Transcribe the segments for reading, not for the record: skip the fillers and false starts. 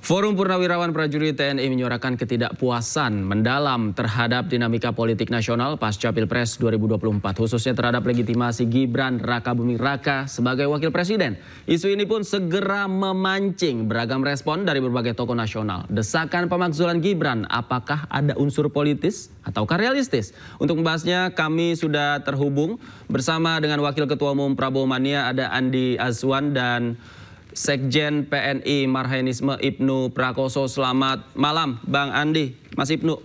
Forum Purnawirawan Prajurit TNI menyuarakan ketidakpuasan mendalam terhadap dinamika politik nasional pasca Pilpres 2024, khususnya terhadap legitimasi Gibran Rakabuming Raka sebagai wakil presiden. Isu ini pun segera memancing beragam respon dari berbagai tokoh nasional. Desakan pemakzulan Gibran, apakah ada unsur politis ataukah realistis? Untuk membahasnya, kami sudah terhubung bersama dengan Wakil Ketua Umum Prabowo Mania, ada Andi Azwan, dan Sekjen PNI Marhainisme Ibnu Prakoso. Selamat malam Bang Andi, Mas Ibnu.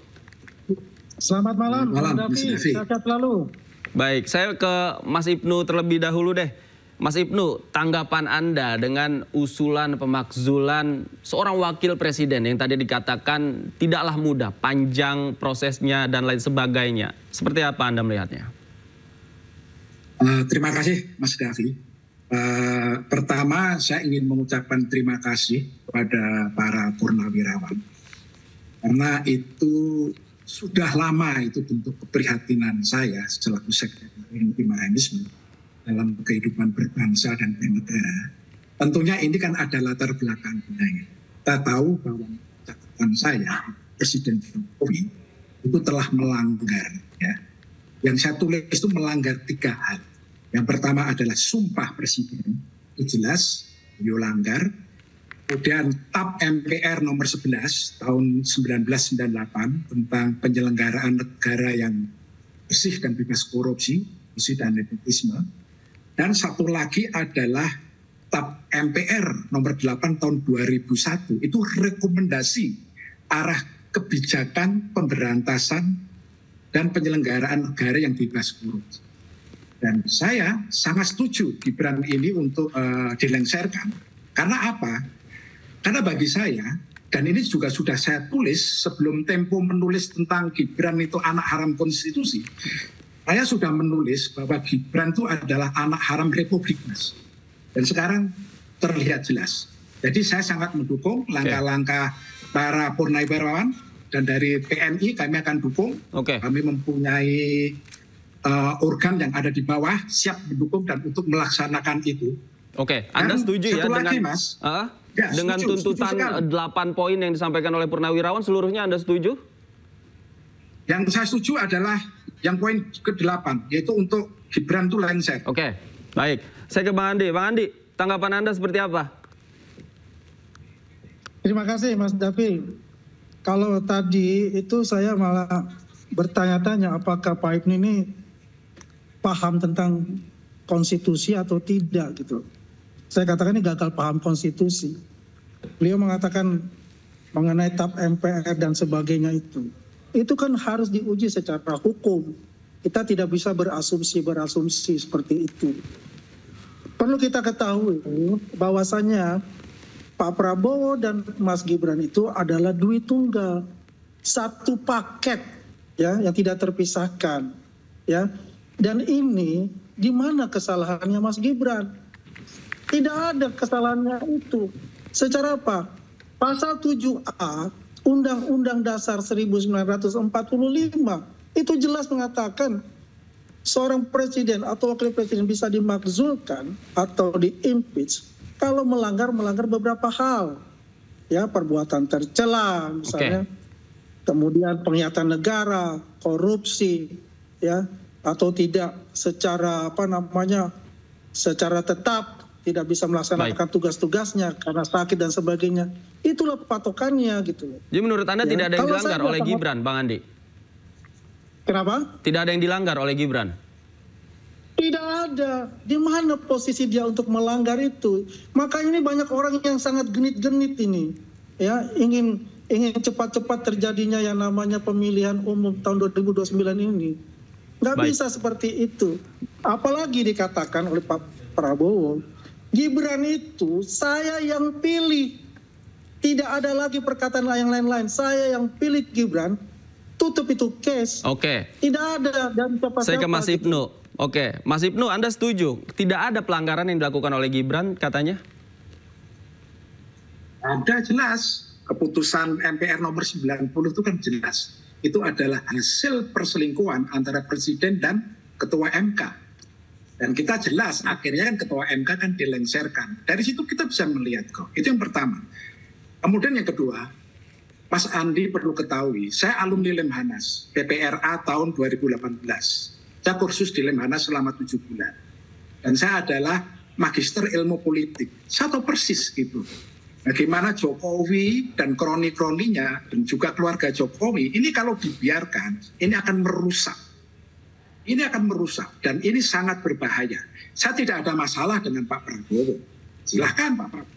Selamat malam, Bang Davi. Sehat selalu. Baik, saya ke Mas Ibnu terlebih dahulu deh. Mas Ibnu, tanggapan Anda dengan usulan pemakzulan seorang wakil presiden yang tadi dikatakan tidaklah mudah, panjang prosesnya dan lain sebagainya. Seperti apa Anda melihatnya? Terima kasih Mas Davi. Pertama, saya ingin mengucapkan terima kasih kepada para purnawirawan, karena itu sudah lama itu bentuk keprihatinan saya selaku Sekjen PNI Marhainisme dalam kehidupan berbangsa dan bernegara. Tentunya ini kan ada latar belakangnya. Kita tahu bahwa catatan saya, Presiden Jokowi itu telah melanggar, ya. Yang saya tulis itu melanggar 3 hal. Yang pertama adalah sumpah presiden, itu jelas, beliau langgar. Kemudian TAP MPR nomor 11 tahun 1998 tentang penyelenggaraan negara yang bersih dan bebas korupsi, bersih dan nepotisme. Dan satu lagi adalah TAP MPR nomor 8 tahun 2001, itu rekomendasi arah kebijakan pemberantasan dan penyelenggaraan negara yang bebas korupsi. Dan saya sangat setuju Gibran ini untuk dilengsarkan. Karena apa? Karena bagi saya, dan ini juga sudah saya tulis sebelum Tempo menulis tentang Gibran itu anak haram konstitusi. Saya sudah menulis bahwa Gibran itu adalah anak haram republik, Mas. Dan sekarang terlihat jelas. Jadi saya sangat mendukung langkah-langkah para purnawirawan, dan dari TNI kami akan dukung. Kami mempunyai organ yang ada di bawah siap mendukung dan untuk melaksanakan itu. Anda setuju ya dengan lagi, Mas? Dengan tuntutan 8 poin yang disampaikan oleh purnawirawan, seluruhnya Anda setuju? Yang saya setuju adalah yang poin ke-8, yaitu untuk Gibran itu lengser. Baik. Saya ke Bang Andi. Bang Andi, tanggapan Anda seperti apa? Terima kasih Mas Davi. Kalau tadi itu saya malah bertanya-tanya apakah Pak Ibnu ini paham tentang konstitusi atau tidak gitu. Saya katakan ini gagal paham konstitusi. Beliau mengatakan mengenai TAP MPR dan sebagainya itu. Itu kan harus diuji secara hukum. Kita tidak bisa berasumsi seperti itu. Perlu kita ketahui bahwasanya Pak Prabowo dan Mas Gibran itu adalah duit tunggal. Satu paket ya yang tidak terpisahkan ya. Dan ini di mana kesalahannya Mas Gibran? Tidak ada kesalahannya itu. Secara apa? Pasal 7A Undang-Undang Dasar 1945 itu jelas mengatakan seorang presiden atau wakil presiden bisa dimakzulkan atau diimpeach kalau melanggar beberapa hal. Ya, perbuatan tercela misalnya. Kemudian pengkhianatan negara, korupsi, ya, atau tidak secara secara tetap tidak bisa melaksanakan tugas-tugasnya karena sakit dan sebagainya. Itulah patokannya gitu. Jadi menurut Anda tidak ada yang dilanggar oleh Gibran, Bang Andi? Kenapa? Tidak ada yang dilanggar oleh Gibran? Tidak ada. Di mana posisi dia untuk melanggar itu? Makanya ini banyak orang yang sangat genit-genit ini, ya, ingin cepat-cepat terjadinya yang namanya pemilihan umum tahun 2029 ini. Nggak bisa seperti itu. Apalagi dikatakan oleh Pak Prabowo, Gibran itu saya yang pilih. Tidak ada lagi perkataan yang lain-lain. Saya yang pilih Gibran, tutup itu case. Tidak ada. Dan saya ke Mas Ibnu. Mas Ibnu, Anda setuju? Tidak ada pelanggaran yang dilakukan oleh Gibran katanya? Ada jelas. Keputusan MPR nomor 90 itu kan jelas. Itu adalah hasil perselingkuhan antara presiden dan ketua MK. Dan kita jelas akhirnya kan ketua MK kan dilengserkan. Dari situ kita bisa melihat kok. Itu yang pertama. Kemudian yang kedua, Mas Andi perlu ketahui, saya alumni Lemhanas, PPRA tahun 2018. Saya kursus di Lemhanas selama 7 bulan. Dan saya adalah magister ilmu politik. Saya tahu persis itu. Bagaimana Jokowi dan kroni-kroninya, dan juga keluarga Jokowi, ini kalau dibiarkan, ini akan merusak. Ini akan merusak, dan ini sangat berbahaya. Saya tidak ada masalah dengan Pak Prabowo. Silahkan Pak Prabowo.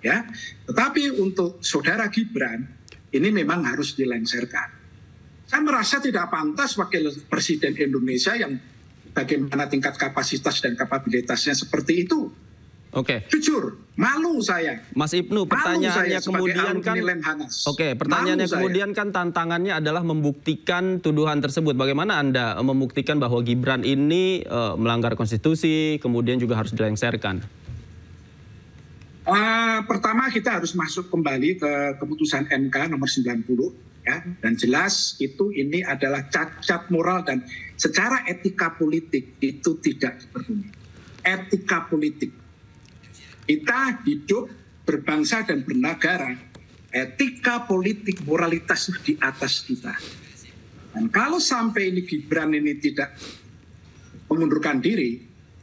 Ya, tetapi untuk saudara Gibran ini memang harus dilengsarkan. Saya merasa tidak pantas wakil presiden Indonesia yang bagaimana tingkat kapasitas dan kapabilitasnya seperti itu. Oke. Jujur, malu saya. Mas Ibnu, pertanyaannya kemudian kan, pertanyaannya kemudian kan tantangannya adalah membuktikan tuduhan tersebut. Bagaimana Anda membuktikan bahwa Gibran ini melanggar konstitusi, kemudian juga harus dilengsarkan? Pertama kita harus masuk kembali ke keputusan MK nomor 90 ya, dan jelas itu ini adalah cacat moral dan secara etika politik itu tidak dipenuhi. Etika politik. Kita hidup berbangsa dan bernegara, etika politik moralitas di atas kita. Dan kalau sampai ini Gibran ini tidak mengundurkan diri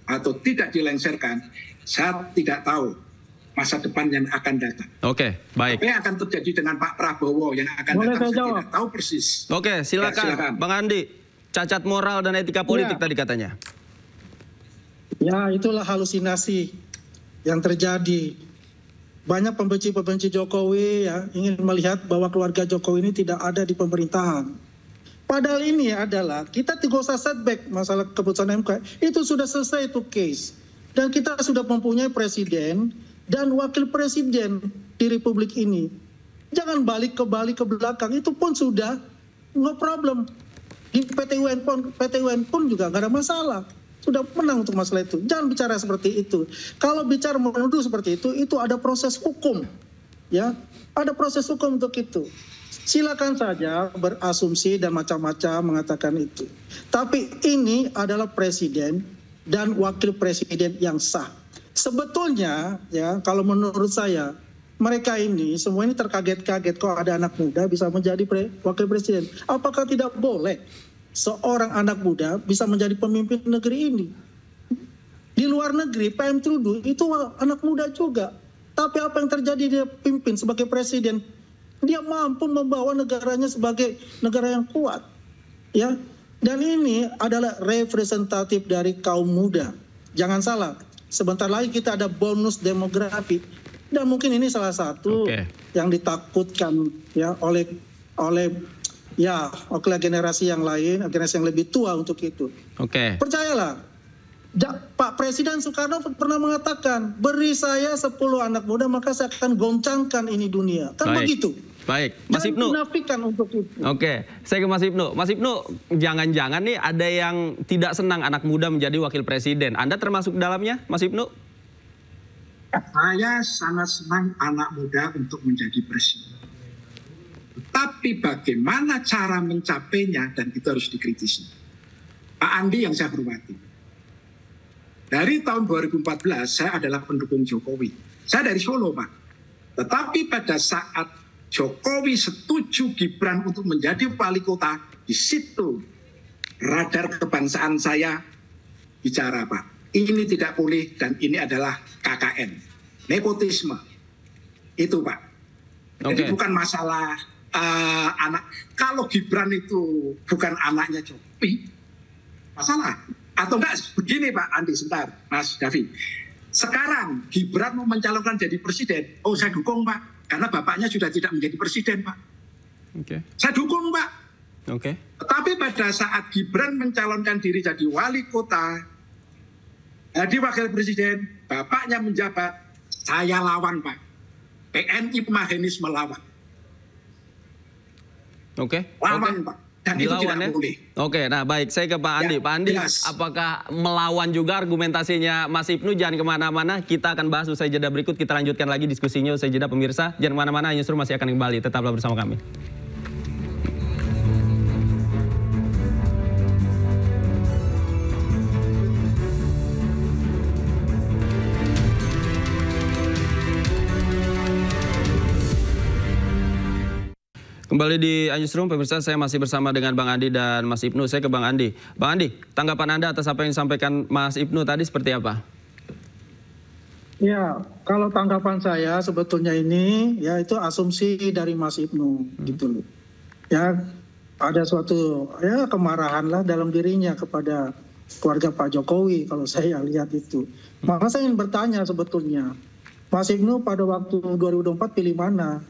atau tidak dilengsarkan, saya tidak tahu masa depan yang akan datang. Oke, baik. Apa yang akan terjadi dengan Pak Prabowo yang akan datang, saya tidak tahu persis. Oke, silakan. Ya, silakan. Bang Andi, cacat moral dan etika politik tadi katanya. Ya, itulah halusinasi yang terjadi. Banyak pembenci-pembenci Jokowi ya ingin melihat bahwa keluarga Jokowi ini tidak ada di pemerintahan. Padahal ini adalah kita tidak usah setback masalah keputusan MK. Itu sudah selesai itu case. Dan kita sudah mempunyai presiden dan wakil presiden di Republik ini. Jangan balik ke belakang, itu pun sudah no problem. Di PT UN pun juga nggak ada masalah. Sudah menang untuk masalah itu. Jangan bicara seperti itu. Kalau bicara menuduh seperti itu ada proses hukum. Ya, ada proses hukum untuk itu. Silakan saja berasumsi dan macam-macam mengatakan itu. Tapi ini adalah presiden dan wakil presiden yang sah. Sebetulnya ya kalau menurut saya mereka ini semua ini terkaget-kaget kok ada anak muda bisa menjadi wakil presiden. Apakah tidak boleh seorang anak muda bisa menjadi pemimpin negeri ini? Di luar negeri PM Trudeau itu anak muda juga. Tapi apa yang terjadi dia pimpin sebagai presiden? Dia mampu membawa negaranya sebagai negara yang kuat. Ya. Dan ini adalah representatif dari kaum muda. Jangan salah. Sebentar lagi kita ada bonus demografi dan mungkin ini salah satu yang ditakutkan ya oleh generasi yang lain, generasi yang lebih tua untuk itu. Percayalah, Pak Presiden Soekarno pernah mengatakan, beri saya 10 anak muda maka saya akan goncangkan ini dunia. Kan begitu. Baik, Mas Ibnu. Untuk itu. Oke, saya ke Mas Ibnu. Mas Ibnu, jangan-jangan nih ada yang tidak senang anak muda menjadi wakil presiden. Anda termasuk dalamnya, Mas Ibnu? Saya sangat senang anak muda untuk menjadi presiden. Tapi bagaimana cara mencapainya dan itu harus dikritisi. Pak Andi yang saya hormati. Dari tahun 2014 saya adalah pendukung Jokowi. Saya dari Solo, Pak. Tetapi pada saat Jokowi setuju Gibran untuk menjadi wali kota, di situ radar kebangsaan saya bicara, Pak. Ini tidak boleh dan ini adalah KKN. Nepotisme. Itu, Pak. Jadi bukan masalah anak. Kalau Gibran itu bukan anaknya Jokowi, masalah. Atau enggak, begini Pak Andi, sebentar, Mas Davi. Sekarang Gibran mau mencalonkan jadi presiden, oh saya dukung Pak. Karena bapaknya sudah tidak menjadi presiden, Pak. Saya dukung, Pak. Tetapi pada saat Gibran mencalonkan diri jadi wali kota, jadi wakil presiden, bapaknya menjabat, saya lawan, Pak. PNI Mahenis melawan. Lawan, Pak. Dan itu tidak boleh. Nah baik, saya ke Pak Andi. Pak Andi, apakah melawan juga argumentasinya Mas Ibnu? Jangan kemana-mana, kita akan bahas usai jeda berikut. Kita lanjutkan lagi diskusinya usai jeda, pemirsa. Jangan kemana-mana, Newsroom masih akan kembali. Tetaplah bersama kami. Kembali di Newsroom, pemirsa, saya masih bersama dengan Bang Andi dan Mas Ibnu. Saya ke Bang Andi. Bang Andi, tanggapan Anda atas apa yang disampaikan Mas Ibnu tadi seperti apa? Ya, kalau tanggapan saya sebetulnya ini ya itu asumsi dari Mas Ibnu gitu loh. Ya, ada suatu ya kemarahan lah dalam dirinya kepada keluarga Pak Jokowi kalau saya lihat itu. Maka saya ingin bertanya sebetulnya, Mas Ibnu pada waktu 2024 pilih mana?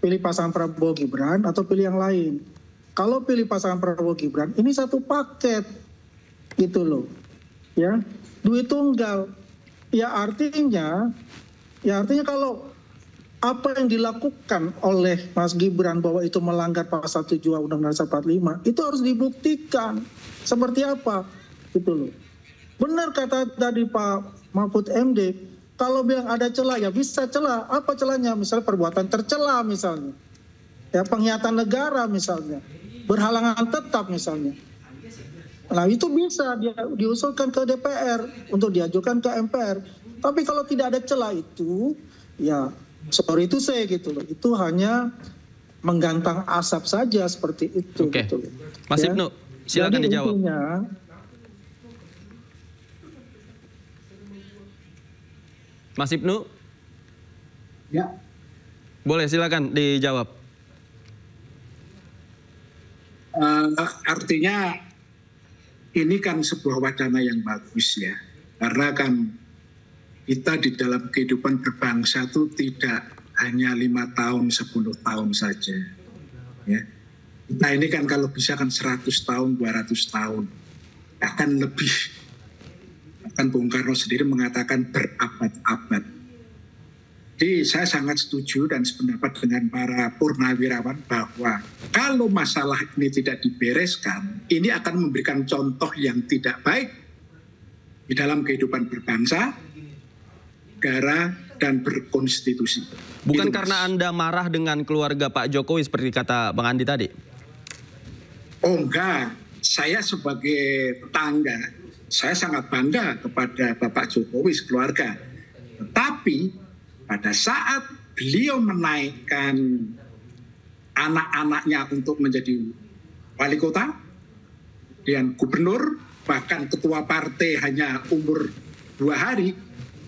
Pilih pasangan Prabowo Gibran atau pilih yang lain? Kalau pilih pasangan Prabowo Gibran, ini satu paket gitu loh. Ya, duit tunggal. Ya artinya kalau apa yang dilakukan oleh Mas Gibran bahwa itu melanggar pasal 7 Undang-Undang 45 itu harus dibuktikan seperti apa gitu loh. Benar kata tadi Pak Mahfud MD, kalau bilang ada celah ya bisa celah. Apa celahnya? Misalnya perbuatan tercela misalnya, ya pengkhianatan negara misalnya, berhalangan tetap misalnya. Nah itu bisa diusulkan ke DPR untuk diajukan ke MPR. Tapi kalau tidak ada celah itu, ya sorry itu saya gitu loh. Itu hanya menggantang asap saja seperti itu. Oke. Gitu. Mas Ibnu, silakan dijawab. Intinya, Mas Ibnu? Ya. Boleh, silakan dijawab. Artinya ini kan sebuah wacana yang bagus ya. Karena kan kita di dalam kehidupan berbangsa itu tidak hanya 5 tahun, 10 tahun saja. Ya. Kita ini kan kalau bisa kan 100 tahun, 200 tahun. Akan lebih. Bahkan Bung Karno sendiri mengatakan berabad-abad. Jadi saya sangat setuju dan sependapat dengan para purnawirawan bahwa kalau masalah ini tidak dibereskan, ini akan memberikan contoh yang tidak baik di dalam kehidupan berbangsa, negara, dan berkonstitusi. Bukan itu, karena Anda marah dengan keluarga Pak Jokowi seperti kata Bang Andi tadi? Oh enggak, saya sebagai tetangga, saya sangat bangga kepada Bapak Jokowi sekeluarga. Tetapi pada saat beliau menaikkan anak-anaknya untuk menjadi wali kota, dan gubernur, bahkan ketua partai hanya umur 2 hari,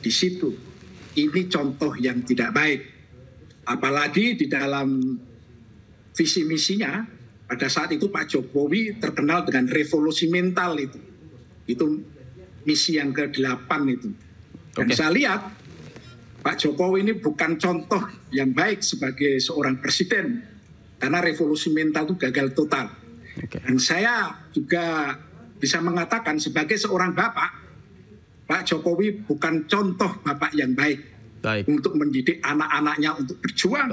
di situ. Ini contoh yang tidak baik. Apalagi di dalam visi misinya, pada saat itu Pak Jokowi terkenal dengan revolusi mental itu. Itu misi yang ke-8 itu. Dan saya lihat Pak Jokowi ini bukan contoh yang baik sebagai seorang presiden. Karena revolusi mental itu gagal total. Dan saya juga bisa mengatakan sebagai seorang bapak, Pak Jokowi bukan contoh bapak yang baik. Untuk mendidik anak-anaknya untuk berjuang.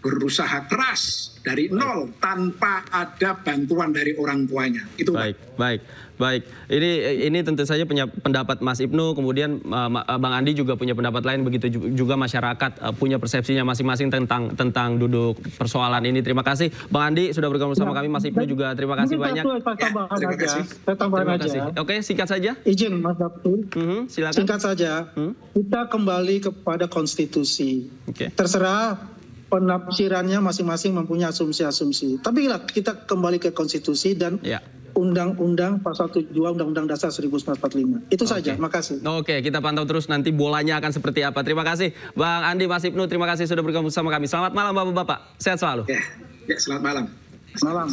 Berusaha keras dari nol tanpa ada bantuan dari orang tuanya. Itu baik. Ini tentu saja pendapat Mas Ibnu, kemudian Bang Andi juga punya pendapat lain, begitu juga masyarakat punya persepsinya masing-masing tentang duduk persoalan ini. Terima kasih Bang Andi sudah bergabung sama kami, Mas Ibnu juga terima kasih banyak. Terima kasih. Saya tambahan aja. Oke, singkat saja. Izin Mas Dapur. Silakan. Singkat saja. Kita kembali kepada konstitusi. Terserah penafsirannya masing-masing mempunyai asumsi-asumsi. Tapi kita kembali ke konstitusi dan Undang-Undang Pasal 7 Undang-Undang Dasar 1945. Itu saja, makasih. Oke, kita pantau terus nanti bolanya akan seperti apa. Terima kasih Bang Andi, Mas Ibnu, terima kasih sudah bergabung sama kami. Selamat malam Bapak-Bapak, sehat selalu. Ya, selamat malam.